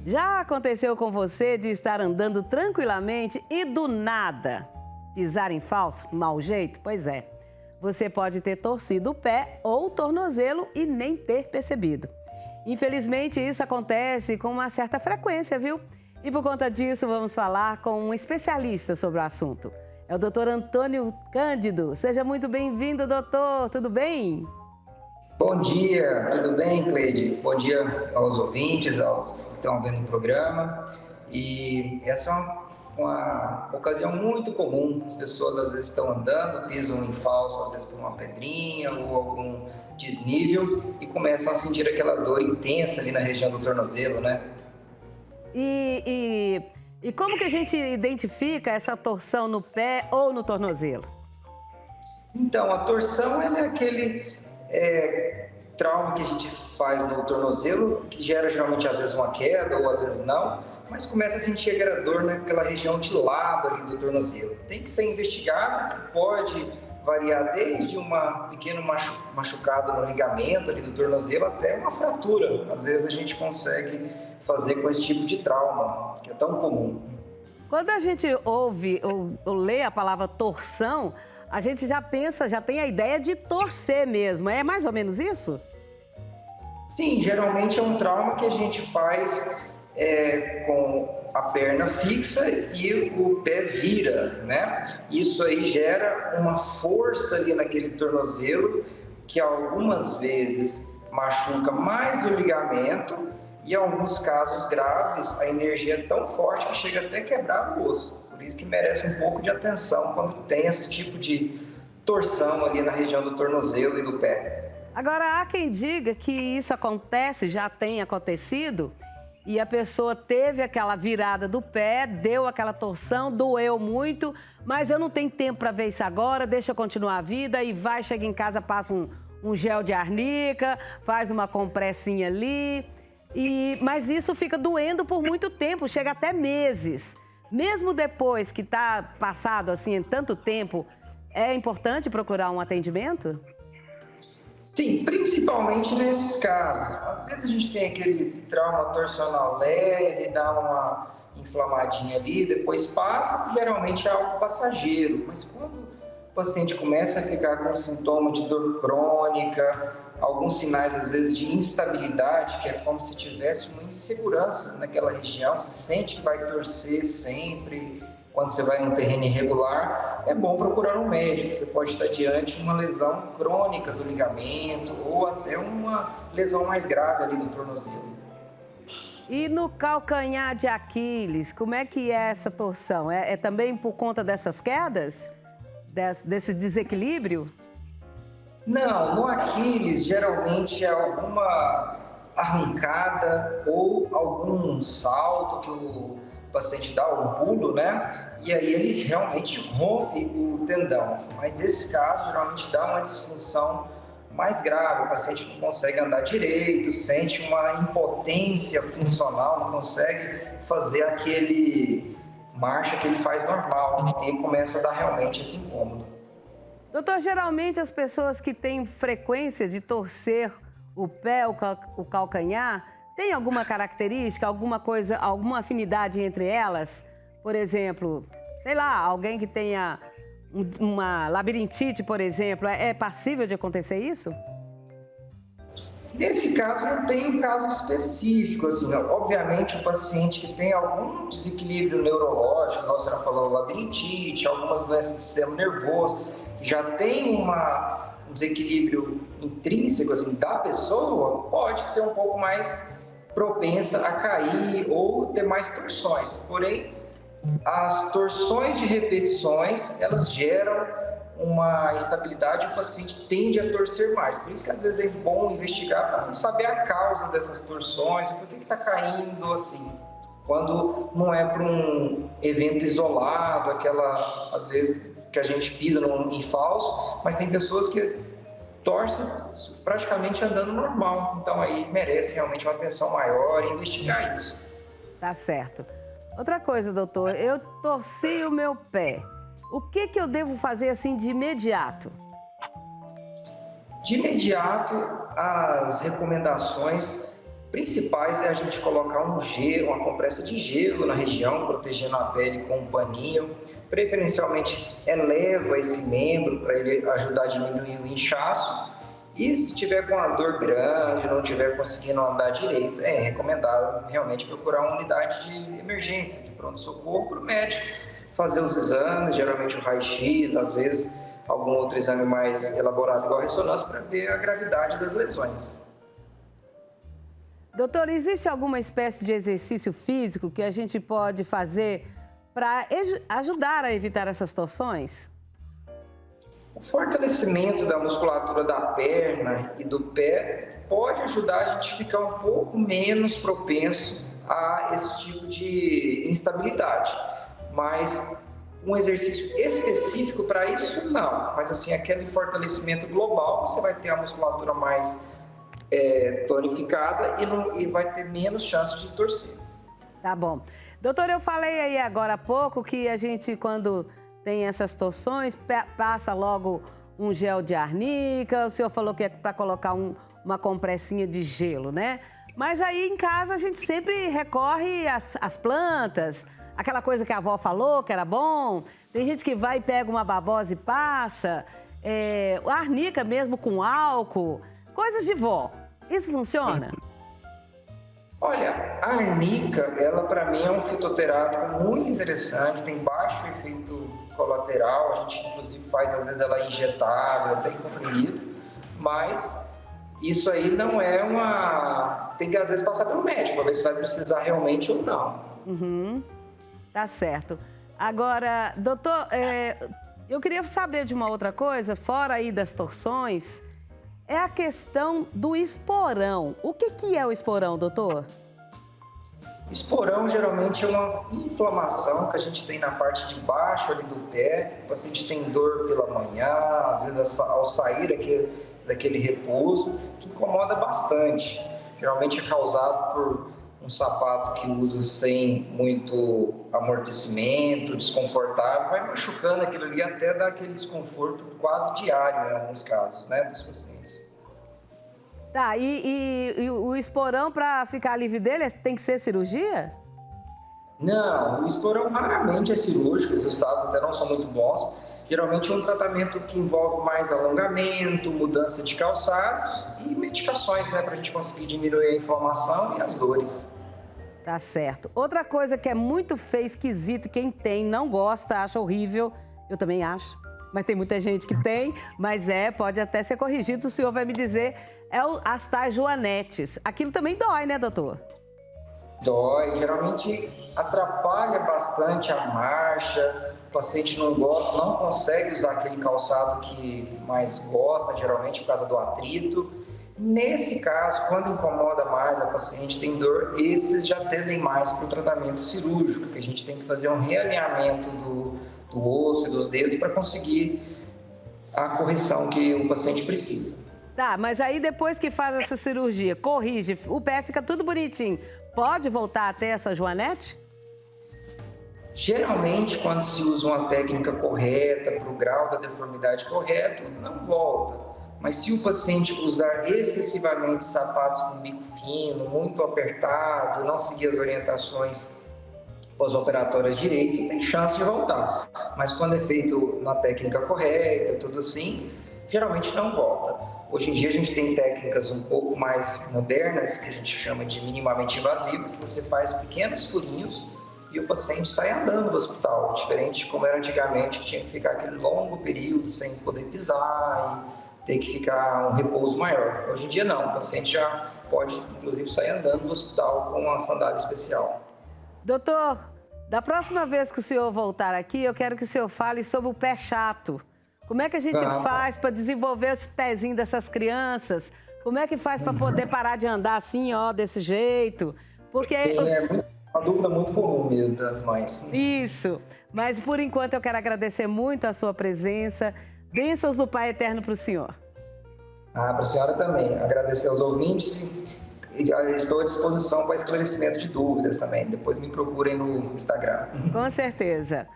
Já aconteceu com você de estar andando tranquilamente e do nada pisar em falso, mau jeito? Pois é, você pode ter torcido o pé ou o tornozelo e nem ter percebido. Infelizmente, isso acontece com uma certa frequência, viu? E por conta disso, vamos falar com um especialista sobre o assunto. É o doutor Antônio Cândido. Seja muito bem-vindo, doutor. Tudo bem? Bom dia, tudo bem, Cleide? Bom dia aos ouvintes, aos que estão vendo o programa. E essa é uma ocasião muito comum. As pessoas às vezes estão andando, pisam em falso, às vezes por uma pedrinha ou algum desnível e começam a sentir aquela dor intensa ali na região do tornozelo, né? E como que a gente identifica essa torção no pé ou no tornozelo? Então, a torção ela é aquele trauma que a gente faz no tornozelo, que gera geralmente às vezes uma queda ou às vezes não, mas começa a sentir aquela dor naquela região de lado ali do tornozelo. Tem que ser investigado, que pode variar desde uma pequeno machucado no ligamento ali do tornozelo até uma fratura. Às vezes a gente consegue fazer com esse tipo de trauma, que é tão comum. Quando a gente ouve ou lê a palavra torção, a gente já pensa, já tem a ideia de torcer mesmo. É mais ou menos isso? Sim, geralmente é um trauma que a gente faz com a perna fixa e o pé vira, né? Isso aí gera uma força ali naquele tornozelo que algumas vezes machuca mais o ligamento e em alguns casos graves a energia é tão forte que chega até quebrar o osso. Por isso que merece um pouco de atenção quando tem esse tipo de torção ali na região do tornozelo e do pé. Agora, há quem diga que isso acontece, já tem acontecido, e a pessoa teve aquela virada do pé, deu aquela torção, doeu muito, mas eu não tenho tempo para ver isso agora, deixa eu continuar a vida e vai, chega em casa, passa um gel de arnica, faz uma compressinha ali, mas isso fica doendo por muito tempo, chega até meses. Mesmo depois que está passado assim tanto tempo, é importante procurar um atendimento? Sim, principalmente nesses casos. Às vezes a gente tem aquele trauma torcional leve, dá uma inflamadinha ali, depois passa, geralmente é algo passageiro. Mas quando o paciente começa a ficar com sintoma de dor crônica, alguns sinais às vezes de instabilidade, que é como se tivesse uma insegurança naquela região, se sente que vai torcer sempre, quando você vai num terreno irregular, é bom procurar um médico. Você pode estar diante de uma lesão crônica do ligamento ou até uma lesão mais grave ali do tornozelo. E no calcanhar de Aquiles, como é que é essa torção? É também por conta dessas quedas? Desse desequilíbrio? Não, no Aquiles geralmente é alguma arrancada ou algum salto que o paciente dá, um pulo, né? E aí ele realmente rompe o tendão. Mas esse caso geralmente dá uma disfunção mais grave, o paciente não consegue andar direito, sente uma impotência funcional, não consegue fazer aquele marcha que ele faz normal e começa a dar realmente esse incômodo. Doutor, geralmente as pessoas que têm frequência de torcer o pé, o calcanhar, tem alguma característica, alguma coisa, alguma afinidade entre elas? Por exemplo, sei lá, alguém que tenha uma labirintite, por exemplo, é passível de acontecer isso? Nesse caso, não tem um caso específico, assim, não. Obviamente o paciente que tem algum desequilíbrio neurológico, igual a senhora falou, labirintite, algumas doenças do sistema nervoso, já tem um desequilíbrio intrínseco assim, da pessoa, pode ser um pouco mais propensa a cair ou ter mais torções. Porém, as torções de repetições, elas geram uma instabilidade e o paciente tende a torcer mais. Por isso que às vezes é bom investigar para saber a causa dessas torções, por que está caindo assim. Quando não é para um evento isolado, às vezes que a gente pisa em falso, mas tem pessoas que torcem praticamente andando normal. Então aí merece realmente uma atenção maior e investigar isso. Tá certo. Outra coisa, doutor, eu torci o meu pé. O que eu devo fazer assim de imediato? De imediato, as recomendações principais é a gente colocar um gelo, uma compressa de gelo na região, protegendo a pele com um paninho. Preferencialmente eleva esse membro para ele ajudar a diminuir o inchaço. E se tiver com a dor grande, não tiver conseguindo andar direito, é recomendado realmente procurar uma unidade de emergência, de pronto-socorro, para o médico fazer os exames, geralmente o raio-x, às vezes algum outro exame mais elaborado, igual a ressonância, para ver a gravidade das lesões. Doutor, existe alguma espécie de exercício físico que a gente pode fazer para ajudar a evitar essas torções? O fortalecimento da musculatura da perna e do pé pode ajudar a gente a ficar um pouco menos propenso a esse tipo de instabilidade. Mas um exercício específico para isso, não. Mas assim, aquele fortalecimento global, você vai ter a musculatura mais tonificada e vai ter menos chance de torcer. Tá bom. Doutor, eu falei aí agora há pouco que a gente, quando tem essas torções, passa logo um gel de arnica, o senhor falou que é para colocar uma compressinha de gelo, né? Mas aí em casa a gente sempre recorre às plantas, aquela coisa que a avó falou que era bom. Tem gente que vai e pega uma babosa e passa, a arnica mesmo com álcool, coisas de vó. Isso funciona? Olha, a arnica, ela para mim é um fitoterápico muito interessante, tem baixo efeito colateral, a gente inclusive faz às vezes ela injetável, até em comprimido, mas isso aí não é tem que às vezes passar pelo médico para ver se vai precisar realmente ou não. Uhum. Tá certo. Agora, doutor, eu queria saber de uma outra coisa, fora aí das torções, é a questão do esporão. O que é o esporão, doutor? Esporão geralmente é uma inflamação que a gente tem na parte de baixo ali do pé. O paciente tem dor pela manhã, às vezes ao sair daquele repouso, que incomoda bastante. Geralmente é causado por um sapato que usa sem muito amortecimento, desconfortável, vai machucando aquilo ali até dar aquele desconforto quase diário em alguns casos, né, dos pacientes. Tá, e o esporão, para ficar livre dele, tem que ser cirurgia? Não, o esporão raramente é cirúrgico, os resultados até não são muito bons. Geralmente é um tratamento que envolve mais alongamento, mudança de calçados e medicações, né, para a gente conseguir diminuir a inflamação e as dores. Tá certo. Outra coisa que é muito feia, esquisita, quem tem não gosta, acha horrível, eu também acho, mas tem muita gente que tem, mas pode até ser corrigido, o senhor vai me dizer, as tais joanetes. Aquilo também dói, né, doutor? Dói, geralmente atrapalha bastante a marcha, o paciente não consegue usar aquele calçado que mais gosta, geralmente por causa do atrito. Nesse caso, quando incomoda mais a paciente, tem dor, esses já tendem mais para o tratamento cirúrgico, que a gente tem que fazer um realinhamento do osso e dos dedos para conseguir a correção que o paciente precisa. Tá, mas aí depois que faz essa cirurgia, corrige, o pé fica tudo bonitinho, pode voltar a ter essa joanete? Geralmente, quando se usa uma técnica correta, para o grau da deformidade correto, não volta. Mas se o paciente usar excessivamente sapatos com bico fino, muito apertado, não seguir as orientações pós-operatórias direito, tem chance de voltar. Mas quando é feito na técnica correta, tudo assim, geralmente não volta. Hoje em dia a gente tem técnicas um pouco mais modernas, que a gente chama de minimamente invasiva, que você faz pequenos furinhos e o paciente sai andando do hospital, diferente de como era antigamente, que tinha que ficar aquele longo período sem poder pisar e ter que ficar um repouso maior. Hoje em dia não, o paciente já pode inclusive sair andando do hospital com uma sandália especial. Doutor, da próxima vez que o senhor voltar aqui, eu quero que o senhor fale sobre o pé chato. Como é que a gente faz para desenvolver esse pezinho dessas crianças? Como é que faz para poder parar de andar assim, ó, desse jeito? Porque... É uma dúvida muito comum mesmo das mães. Isso. Mas, por enquanto, eu quero agradecer muito a sua presença. Bênçãos do Pai Eterno para o senhor. Para a senhora também. Agradecer aos ouvintes e estou à disposição para esclarecimento de dúvidas também. Depois me procurem no Instagram. Com certeza.